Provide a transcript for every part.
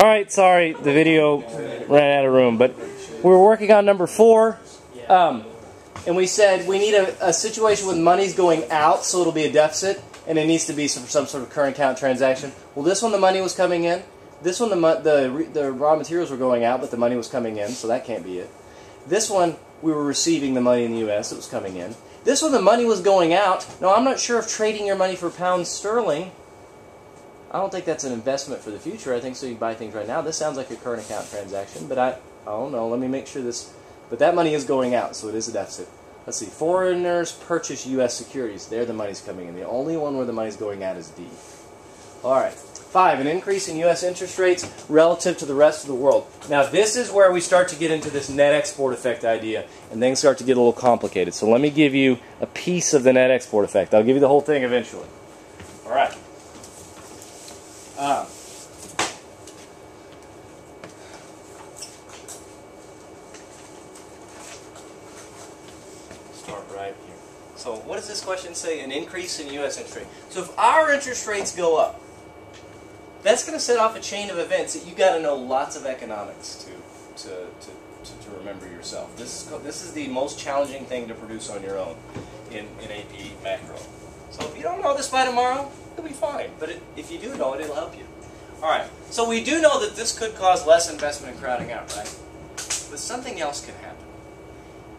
Alright, sorry, the video ran out of room, but we were working on number 4, and we said we need a situation with money's going out, so it'll be a deficit, and it needs to be some sort of current account transaction. Well, this one the money was coming in. This one the raw materials were going out, but the money was coming in, so that can't be it. This one we were receiving the money in the U.S., it was coming in. This one the money was going out. Now, I'm not sure if trading your money for pounds sterling, I don't think that's an investment for the future. I think so you buy things right now. This sounds like a current account transaction, but I don't know. Let me make sure this. But that money is going out, so it is a deficit. Let's see. Foreigners purchase U.S. securities. There the money's coming in. The only one where the money's going out is D. All right. 5, an increase in U.S. interest rates relative to the rest of the world. Now, this is where we start to get into this net export effect idea, and things start to get a little complicated. So let me give you a piece of the net export effect. I'll give you the whole thing eventually. All right. Start right here. So what does this question say? An increase in U.S. interest rate. So if our interest rates go up, that's going to set off a chain of events that you got to know lots of economics to remember yourself. This is the most challenging thing to produce on your own in AP Macro. So if you don't know this by tomorrow, it'll be fine. But if you do know it, it'll help you. All right. So we do know that this could cause less investment and crowding out, right? But something else can happen.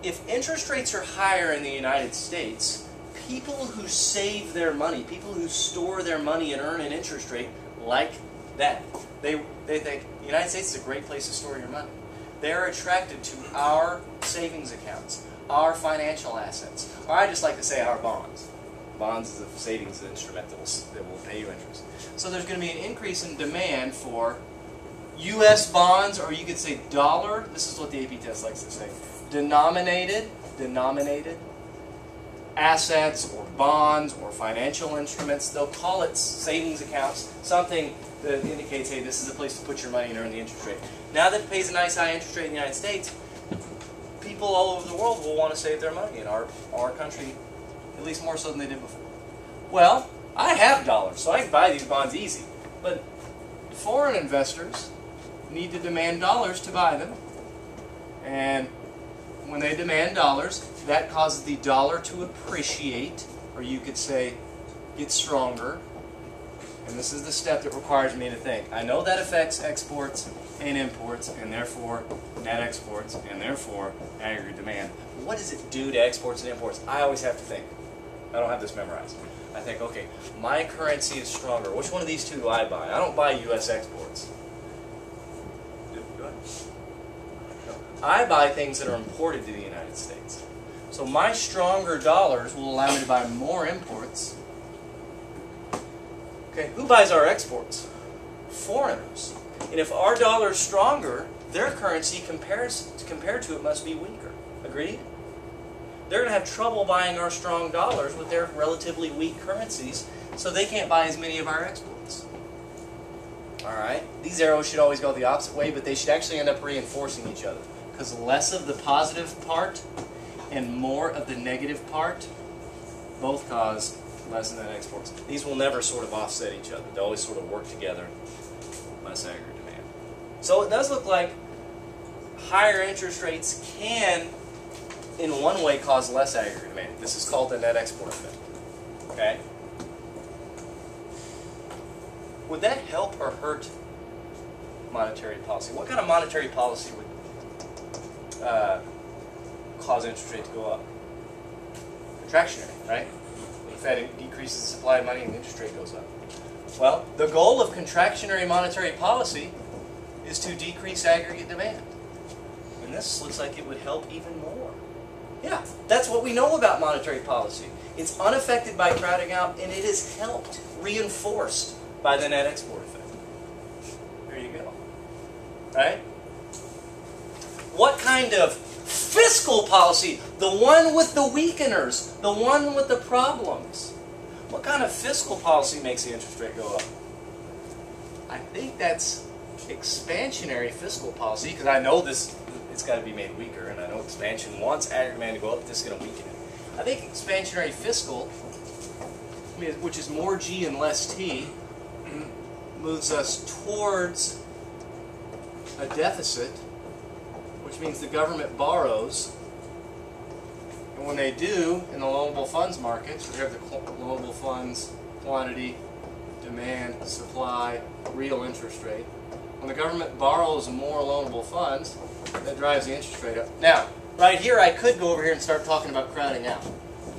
If interest rates are higher in the United States, people who save their money, people who store their money and earn an interest rate like that, they think the United States is a great place to store your money. They're attracted to our savings accounts, our financial assets, or I just like to say our bonds. Bonds is a savings instrument that will pay you interest. So there's going to be an increase in demand for U.S. bonds, or you could say dollar. This is what the AP test likes to say. Denominated assets or bonds or financial instruments. They'll call it savings accounts, something that indicates, hey, this is a place to put your money and earn the interest rate. Now that it pays a nice high interest rate in the United States, people all over the world will want to save their money in our country, at least more so than they did before. Well, I have dollars, so I can buy these bonds easy. But foreign investors need to demand dollars to buy them. And when they demand dollars, that causes the dollar to appreciate, or you could say get stronger. And this is the step that requires me to think. I know that affects exports and imports, and therefore net exports, and therefore aggregate demand. But what does it do to exports and imports? I always have to think. I don't have this memorized. I think, okay, my currency is stronger. Which one of these two do I buy? I don't buy U.S. exports. Do I? No. I buy things that are imported to the United States. So my stronger dollars will allow me to buy more imports. Okay, who buys our exports? Foreigners. And if our dollar is stronger, their currency compared to it must be weaker. Agreed? They're going to have trouble buying our strong dollars with their relatively weak currencies, so they can't buy as many of our exports. Alright? These arrows should always go the opposite way, but they should actually end up reinforcing each other. Because less of the positive part and more of the negative part both cause less net exports. These will never sort of offset each other. They always sort of work together. Less aggregate demand. So it does look like higher interest rates can, in one way, cause less aggregate demand. This is called the net export effect. Okay? Would that help or hurt monetary policy? What kind of monetary policy would cause interest rate to go up? Contractionary, right? The Fed decreases the supply of money and the interest rate goes up. Well, the goal of contractionary monetary policy is to decrease aggregate demand. And this looks like it would help even more. Yeah, that's what we know about monetary policy. It's unaffected by crowding out, and it is helped, reinforced by the net export effect. There you go. Right? What kind of fiscal policy? The one with the weakeners, the one with the problems. What kind of fiscal policy makes the interest rate go up? I think that's expansionary fiscal policy, because I know this, it's got to be made weaker, and I know expansion wants aggregate demand to go up, this is going to weaken it. I think expansionary fiscal, which is more G and less T, moves us towards a deficit, which means the government borrows. And when they do, in the loanable funds market, so we have the loanable funds, quantity, demand, supply, real interest rate. When the government borrows more loanable funds, that drives the interest rate up. Now, right here, I could go over here and start talking about crowding out.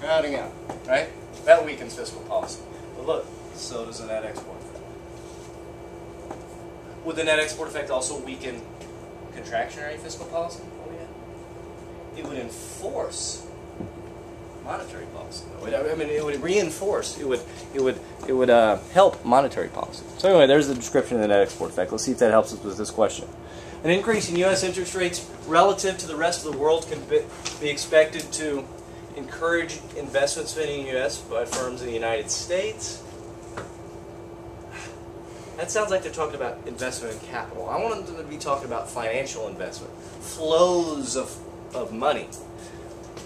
Crowding out, right? That weakens fiscal policy. But look, so does the net export effect. Would the net export effect also weaken contractionary fiscal policy? Oh yeah. It would enforce monetary policy. I mean, it would reinforce. It would help monetary policy. So anyway, there's the description of the net export effect. Let's see if that helps us with this question. An increase in U.S. interest rates relative to the rest of the world can be expected to encourage investment spending in the U.S. by firms in the United States. That sounds like they're talking about investment in capital. I want them to be talking about financial investment, flows of money.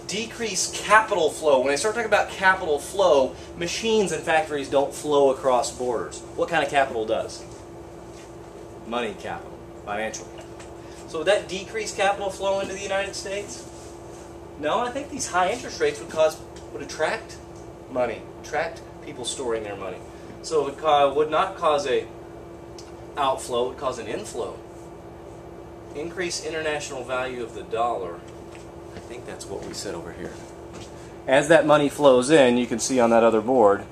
Decrease capital flow. When I start talking about capital flow, machines and factories don't flow across borders. What kind of capital does? Money capital, financial capital. So would that decrease capital flow into the United States? No, I think these high interest rates would attract money, attract people storing their money. So it would not cause a outflow, it would cause an inflow. Increase international value of the dollar. I think that's what we said over here. As that money flows in, you can see on that other board,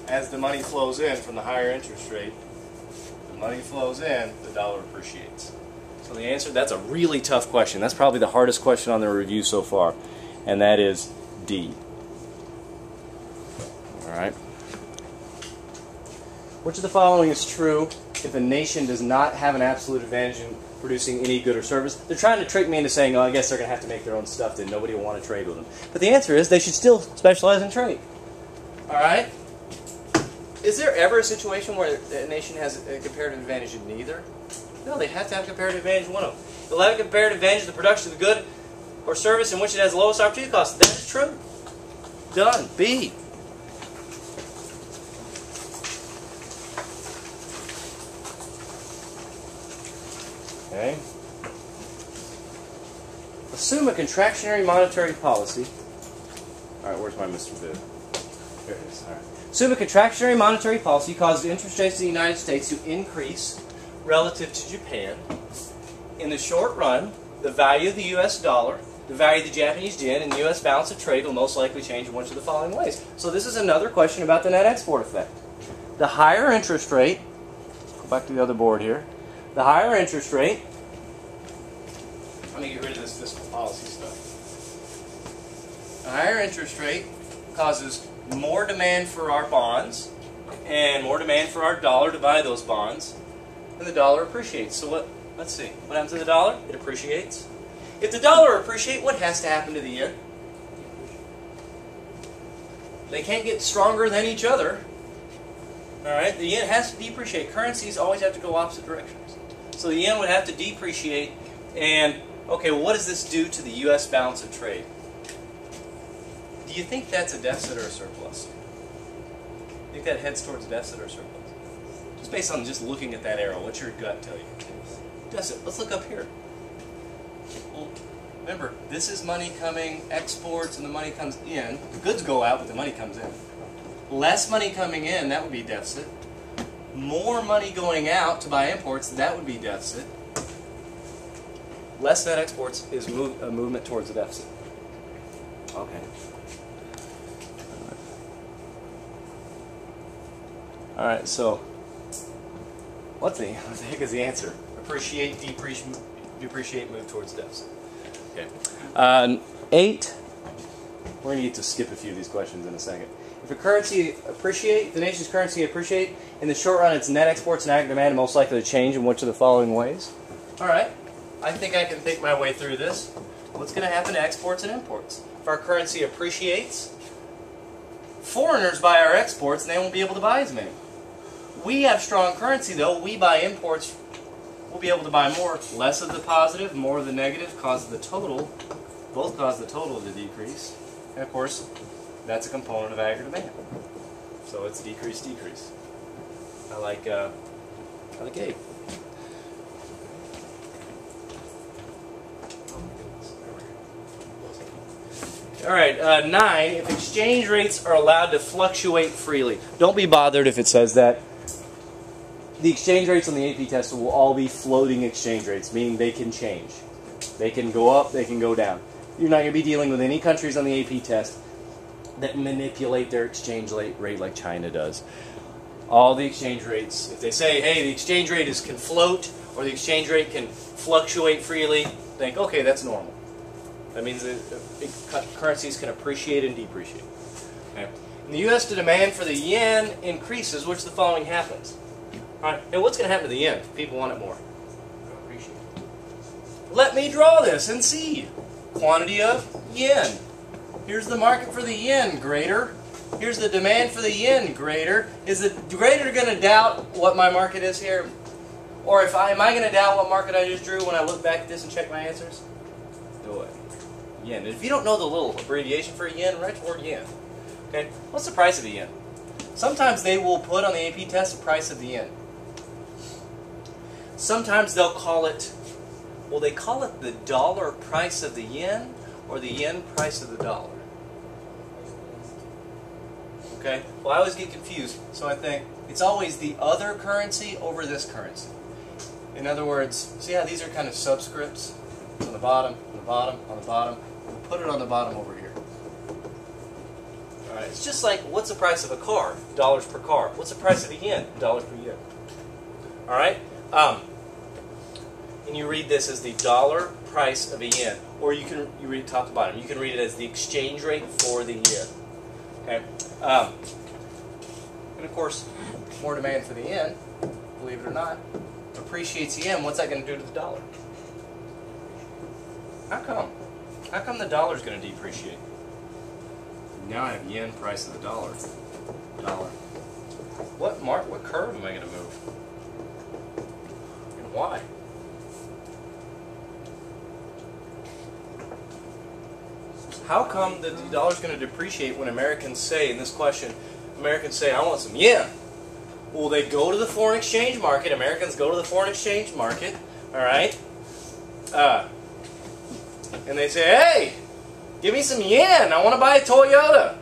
as the money flows in from the higher interest rate, the money flows in, the dollar appreciates. So the answer, that's a really tough question. That's probably the hardest question on the review so far, and that is D. All right. Which of the following is true if a nation does not have an absolute advantage in producing any good or service? They're trying to trick me into saying, oh, I guess they're going to have to make their own stuff, then nobody will want to trade with them. But the answer is they should still specialize in trade. All right? Is there ever a situation where a nation has a comparative advantage in neither? No, they have to have a comparative advantage in one of them. They'll have a comparative advantage in the production of the good or service in which it has the lowest opportunity cost. That is true. Done. B. Okay. Assume a contractionary monetary policy. All right, where's my Mr. Boo? Here it is. All right. Assume a contractionary monetary policy causes interest rates in the United States to increase relative to Japan. In the short run, the value of the U.S. dollar, the value of the Japanese yen, and the U.S. balance of trade will most likely change in one of the following ways. So this is another question about the net export effect. The higher interest rate, go back to the other board here, the higher interest rate, let me get rid of this fiscal policy stuff. The higher interest rate causes more demand for our bonds and more demand for our dollar to buy those bonds, and the dollar appreciates. So let's see, what happens to the dollar? It appreciates. If the dollar appreciates, what has to happen to the yen? They can't get stronger than each other. All right, the yen has to depreciate. Currencies always have to go opposite directions. So the yen would have to depreciate, and okay, well, what does this do to the U.S. balance of trade? Do you think that's a deficit or a surplus? Do you think that heads towards a deficit or a surplus? Just based on just looking at that arrow, what's your gut tell you? Deficit. Let's look up here. Well, remember, this is money coming, exports, and the money comes in. The goods go out, but the money comes in. Less money coming in, that would be deficit. More money going out to buy imports, that would be deficit. Less net exports is a movement towards a deficit. Okay. All right, so what the heck is the answer? Appreciate, depreciate, move towards deficit. Okay. 8. We're going to get to skip a few of these questions in a second. If a currency appreciate, the nation's currency appreciate, in the short run, its net exports and aggregate demand are most likely to change in which of the following ways? All right. I think I can think my way through this. What's going to happen to exports and imports? If our currency appreciates, foreigners buy our exports and they won't be able to buy as many. We have strong currency though. We buy imports. We'll be able to buy more. Less of the positive, more of the negative causes the total. Both cause the total to decrease. And of course, that's a component of aggregate demand. So it's decrease, decrease. I like Out of the gate. All right, 9, if exchange rates are allowed to fluctuate freely. Don't be bothered if it says that. The exchange rates on the AP test will all be floating exchange rates, meaning they can change. They can go up, they can go down. You're not going to be dealing with any countries on the AP test that manipulate their exchange rate like China does. All the exchange rates, if they say, hey, the exchange rate can float, or the exchange rate can fluctuate freely, think, okay, that's normal. That means that currencies can appreciate and depreciate. Okay. In the U.S., the demand for the yen increases, which the following happens. All right, and what's going to happen to the yen if people want it more? Appreciate it. Let me draw this and see. Quantity of yen. Here's the market for the yen, greater. Here's the demand for the yen, greater. Is the greater going to doubt what my market is here? Or am I going to doubt what market I just drew when I look back at this and check my answers? Do it. Yen. And if you don't know the little abbreviation for yen, write the word yen. Okay. What's the price of the yen? Sometimes they will put on the AP test the price of the yen. Sometimes they'll call it, will they call it the dollar price of the yen or the yen price of the dollar? Okay. Well, I always get confused, so I think it's always the other currency over this currency. In other words, see how these are kind of subscripts? It's on the bottom, on the bottom, on the bottom. We'll put it on the bottom over here. Alright, it's just like, what's the price of a car? Dollars per car. What's the price of a yen? Dollars per yen. Alright? And you read this as the dollar price of a yen. Or you read it top to bottom. You can read it as the exchange rate for the yen. Okay? And of course, more demand for the yen, believe it or not, appreciates the yen. What's that going to do to the dollar? How come? How come the dollar's going to depreciate? Now I have yen price of the dollar. What curve am I going to move? And why? How come that the dollar's going to depreciate when Americans say, in this question, Americans say, I want some yen? Well, they go to the foreign exchange market. Americans go to the foreign exchange market, all right? And they say, hey, give me some yen. I want to buy a Toyota.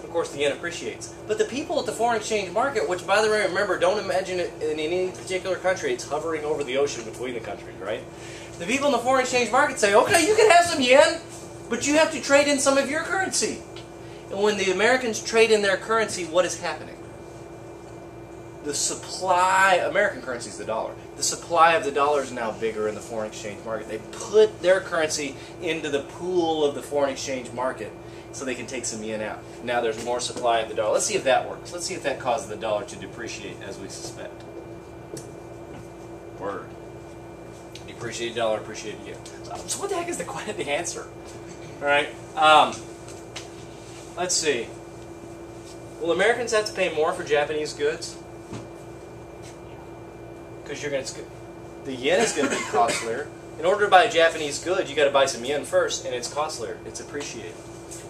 Of course, the yen appreciates. But the people at the foreign exchange market, which, by the way, remember, don't imagine it in any particular country. It's hovering over the ocean between the countries, right? The people in the foreign exchange market say, okay, you can have some yen, but you have to trade in some of your currency. And when the Americans trade in their currency, what is happening? The supply, American currency is the dollar. The supply of the dollar is now bigger in the foreign exchange market. They put their currency into the pool of the foreign exchange market so they can take some yen out. Now there's more supply of the dollar. Let's see if that works. Let's see if that causes the dollar to depreciate as we suspect. Word. Depreciated dollar, appreciated yen. So what the heck is the answer? All right. Let's see. Will Americans have to pay more for Japanese goods? Because the yen is going to be costlier. In order to buy a Japanese good, you got to buy some yen first, and it's costlier. It's appreciated.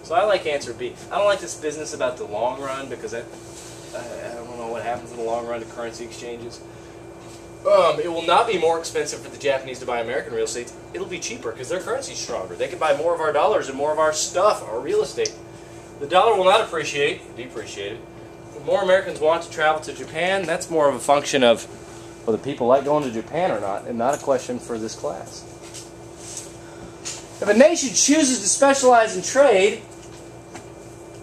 So I like answer B. I don't like this business about the long run because I don't know what happens in the long run to currency exchanges. It will not be more expensive for the Japanese to buy American real estate. It'll be cheaper because their currency's stronger. They can buy more of our dollars and more of our stuff, our real estate. The dollar will not depreciate. If more Americans want to travel to Japan, that's more of a function of whether people like going to Japan or not, and not a question for this class. If a nation chooses to specialize in trade,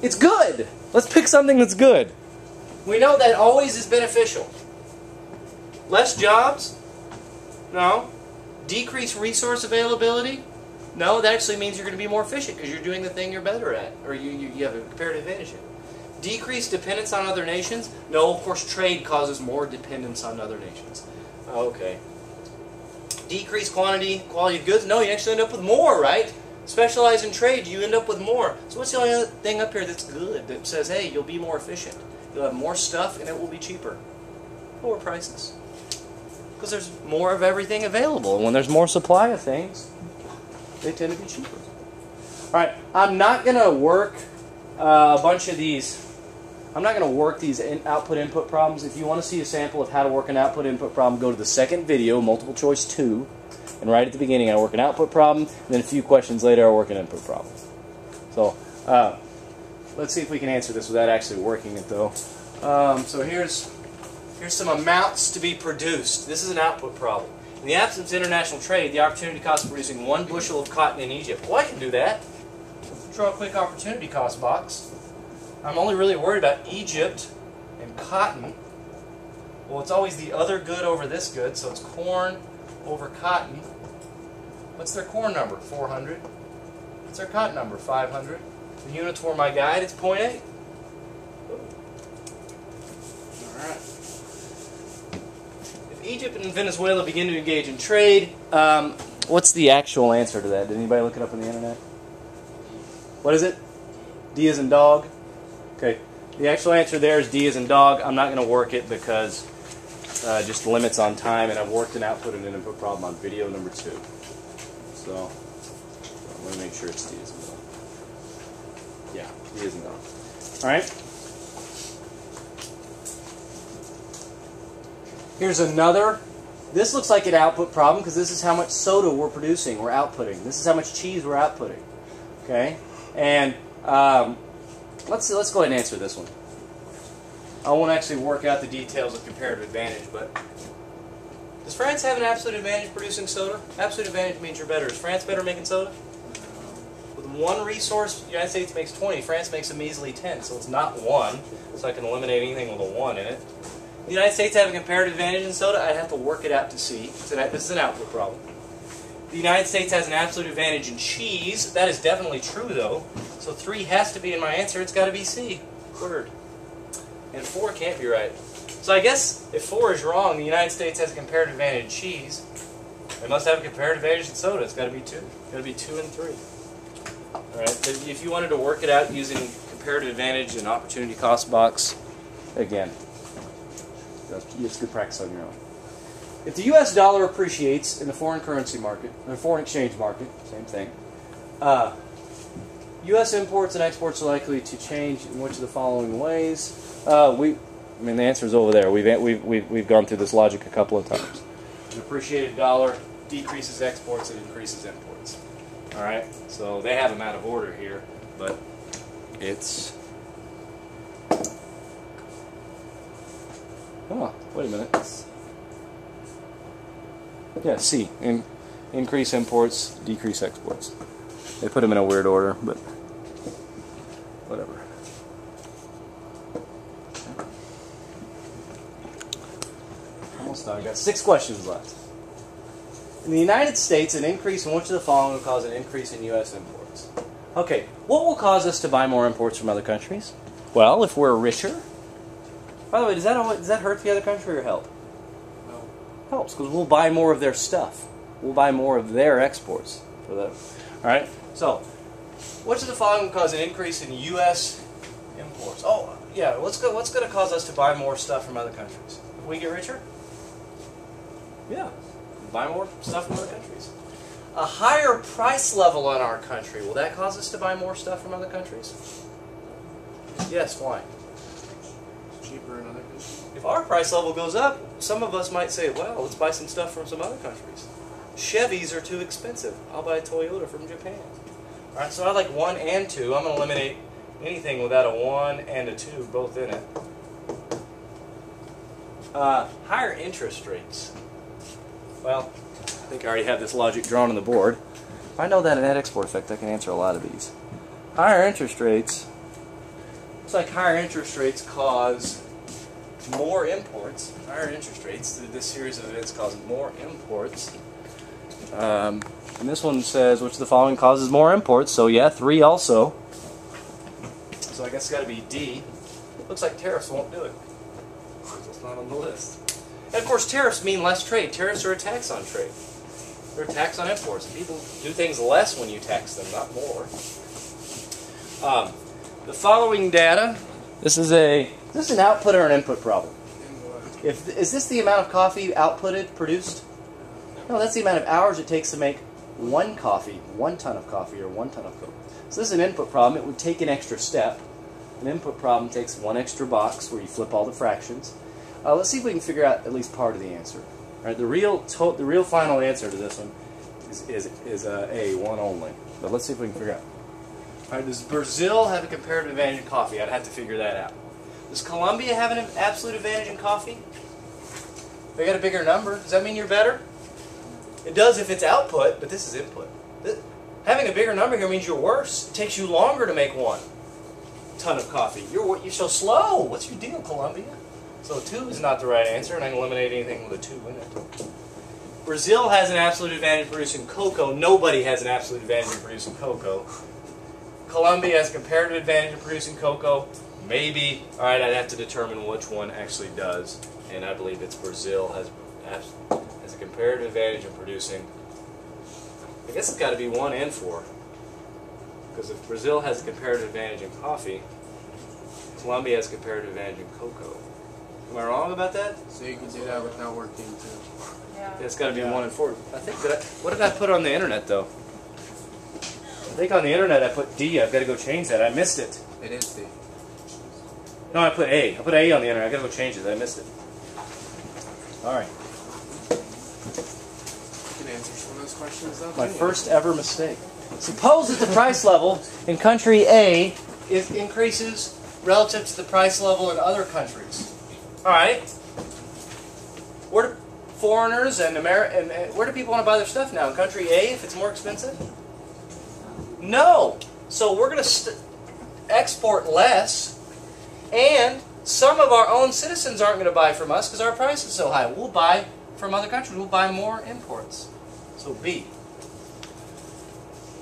it's good. Let's pick something that's good. We know that always is beneficial. Less jobs? No. Decreased resource availability? No, that actually means you're going to be more efficient because you're doing the thing you're better at, or you have a comparative advantage in. Decreased dependence on other nations? No, of course, trade causes more dependence on other nations. Okay. Decreased quality of goods? No, you actually end up with more, right? Specialize in trade, you end up with more. So what's the only other thing up here that's good, that says, hey, you'll be more efficient. You'll have more stuff and it will be cheaper. Lower prices. Because there's more of everything available. And when there's more supply of things, they tend to be cheaper. Alright, I'm not going to work a bunch of these I'm not going to work these output-input problems. If you want to see a sample of how to work an output-input problem, go to the second video, multiple choice 2, and right at the beginning I work an output problem, and then a few questions later I work an input problem. So let's see if we can answer this without actually working it though. So here's some amounts to be produced. This is an output problem. In the absence of international trade, the opportunity cost of producing 1 bushel of cotton in Egypt. Well, I can do that. Draw a quick opportunity cost box. I'm only really worried about Egypt and cotton. Well, it's always the other good over this good, so it's corn over cotton. What's their corn number? 400. What's their cotton number? 500. The units for my guide, it's 0.8. Alright. If Egypt and Venezuela begin to engage in trade, what's the actual answer to that? Did anybody look it up on the internet? What is it? D as in dog? Okay. The actual answer there is D as in dog. I'm not going to work it because just limits on time, and I've worked an output and an input problem on video number 2. So let me make sure it's D as in dog. Yeah, D as in dog. Alright. Here's another. This looks like an output problem because this is how much soda we're producing, we're outputting. This is how much cheese we're outputting. Okay? And let's go ahead and answer this one. I won't actually work out the details of comparative advantage, but does France have an absolute advantage producing soda? Absolute advantage means you're better. Is France better making soda? With one resource, the United States makes 20. France makes a measly 10, so it's not 1. So I can eliminate anything with a 1 in it. The United States have a comparative advantage in soda. I'd have to work it out to see. So this is an output problem. The United States has an absolute advantage in cheese. That is definitely true, though. So 3 has to be in my answer. It's got to be C. Word. And 4 can't be right. So I guess if 4 is wrong, the United States has a comparative advantage in cheese. They must have a comparative advantage in soda. It's got to be 2. It's got to be 2 and 3. All right. But if you wanted to work it out using comparative advantage and opportunity cost box, again, it's good practice on your own. If the U.S. dollar appreciates in the foreign currency market, or foreign exchange market, same thing, U.S. imports and exports are likely to change in which of the following ways? I mean, the answer is over there. We've gone through this logic a couple of times. An appreciated dollar decreases exports and increases imports. All right, so they have them out of order here, but it's. Oh, wait a minute. Yeah, C. Increase imports, decrease exports. They put them in a weird order, but whatever. Almost done. I've got 6 questions left. In the United States, an increase in which of the following will cause an increase in U.S. imports? Okay, what will cause us to buy more imports from other countries? Well, if we're richer. By the way, does that hurt the other country or help? No. Helps, because we'll buy more of their stuff. We'll buy more of their exports for them. All right. So, which of the following will cause an increase in U.S. imports? Oh, yeah. What's going to cause us to buy more stuff from other countries? If we get richer? Yeah. Buy more stuff from other countries. A higher price level in our country, will that cause us to buy more stuff from other countries? Yes. Why? Cheaper in other countries. If our price level goes up, some of us might say, well, let's buy some stuff from some other countries. Chevys are too expensive. I'll buy a Toyota from Japan. All right, so I like 1 and 2. I'm going to eliminate anything without a 1 and a 2 both in it. Higher interest rates. Well, I think I already have this logic drawn on the board. If I know that net export effect, I can answer a lot of these. Higher interest rates. Looks like higher interest rates cause more imports. Higher interest rates through this series of events cause more imports. And this one says, which of the following causes more imports? So yeah, 3 also. So I guess it's got to be D. Looks like tariffs won't do it. It's not on the list. And of course, tariffs mean less trade. Tariffs are a tax on trade. They're a tax on imports. And people do things less when you tax them, not more. The following data. This is an output or an input problem? Is this the amount of coffee outputted, produced? No, that's the amount of hours it takes to make 1 coffee, 1 ton of coffee, or 1 ton of coke. So this is an input problem. It would take an extra step. An input problem takes one extra box where you flip all the fractions. Let's see if we can figure out at least part of the answer. All right, the real final answer to this one is A, one only. But let's see if we can figure out. All right, does Brazil have a comparative advantage in coffee? I'd have to figure that out. Does Colombia have an absolute advantage in coffee? They got a bigger number. Does that mean you're better? It does if it's output, but this is input. Having a bigger number here means you're worse. It takes you longer to make 1 ton of coffee. You're so slow. What's your deal, Colombia? So 2 is not the right answer, and I can eliminate anything with a 2 in it. Brazil has an absolute advantage in producing cocoa. Nobody has an absolute advantage in producing cocoa. Colombia has a comparative advantage in producing cocoa. Maybe. All right, I'd have to determine which one actually does, and I believe it's Brazil has a comparative advantage in producing. I guess it's got to be 1 and 4. Because if Brazil has a comparative advantage in coffee, Colombia has a comparative advantage in cocoa. Am I wrong about that? So you can do that without working too. Yeah. It's got to be 1 and 4. I think what did I put on the internet though? I think on the internet I put D. I've got to go change that. I missed it. It is D. No, I put A. I put A on the internet. I've got to go change it. I missed it. All right. You can answer some of those questions though. My first ever mistake. Suppose that the price level in country A increases relative to the price level in other countries. All right. Where do foreigners and where do people want to buy their stuff now? In country A, if it's more expensive? No. So we're going to export less, and some of our own citizens aren't going to buy from us because our price is so high. We'll buy from other countries. We'll buy more imports. So B.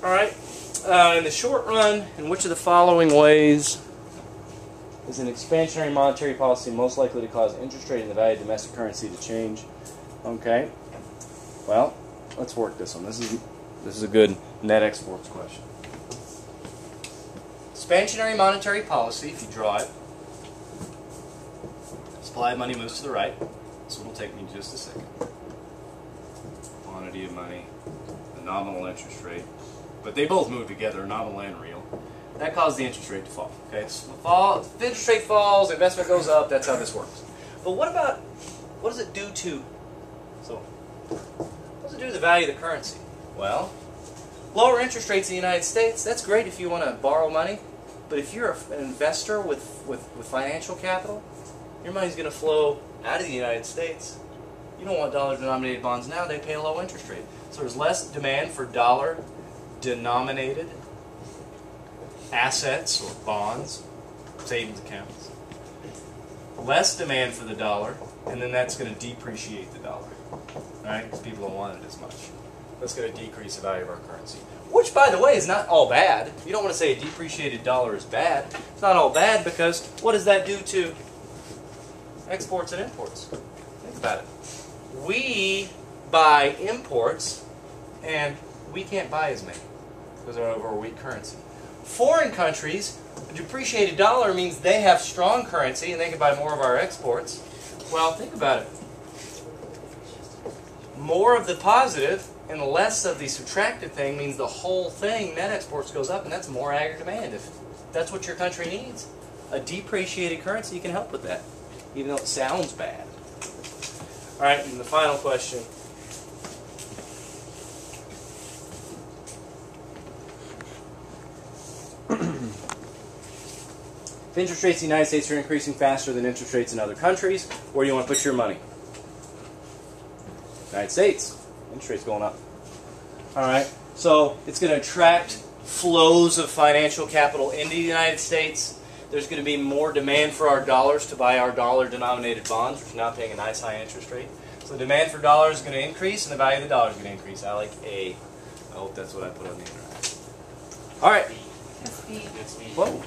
All right. In the short run, in which of the following ways is an expansionary monetary policy most likely to cause interest rate and the value of domestic currency to change? Okay. Well, let's work this one. This is a good net exports question. Expansionary monetary policy, if you draw it, supply of money moves to the right. This one will take me just a second. Quantity of money, the nominal interest rate. But they both move together, nominal and real. That causes the interest rate to fall. Okay, so if the interest rate falls, investment goes up. That's how this works. But what does it do to? So, what does it do to the value of the currency? Well, lower interest rates in the United States. That's great if you want to borrow money. But if you're an investor with financial capital, your money's going to flow out of the United States. You don't want dollar-denominated bonds now. They pay a low interest rate. So there's less demand for dollar-denominated assets or bonds, savings accounts. Less demand for the dollar, and then that's going to depreciate the dollar. Right? Because people don't want it as much. That's going to decrease the value of our currency. Which, by the way, is not all bad. You don't want to say a depreciated dollar is bad. It's not all bad because what does that do to exports and imports? Think about it. We buy imports, and we can't buy as many because they're over a weak currency. Foreign countries, a depreciated dollar means they have strong currency and they can buy more of our exports. Well, think about it. More of the positive and less of the subtractive thing means the whole thing, net exports, goes up, and that's more aggregate demand. If that's what your country needs, a depreciated currency can help with that, even though it sounds bad. All right, and the final question. If interest rates in the United States are increasing faster than interest rates in other countries, where do you want to put your money? United States. Interest rates going up. All right, so it's going to attract flows of financial capital into the United States. There's going to be more demand for our dollars to buy our dollar-denominated bonds, which are now paying a nice high interest rate. So the demand for dollars is going to increase, and the value of the dollar is going to increase. I like A. I hope that's what I put on the internet. All right. It's B. Whoa.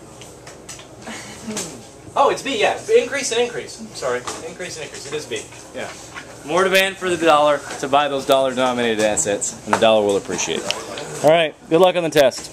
Oh, it's B, yeah. Increase and increase. Sorry. Increase and increase. It is B. Yeah. More demand for the dollar to buy those dollar-denominated assets, and the dollar will appreciate. All right. Good luck on the test.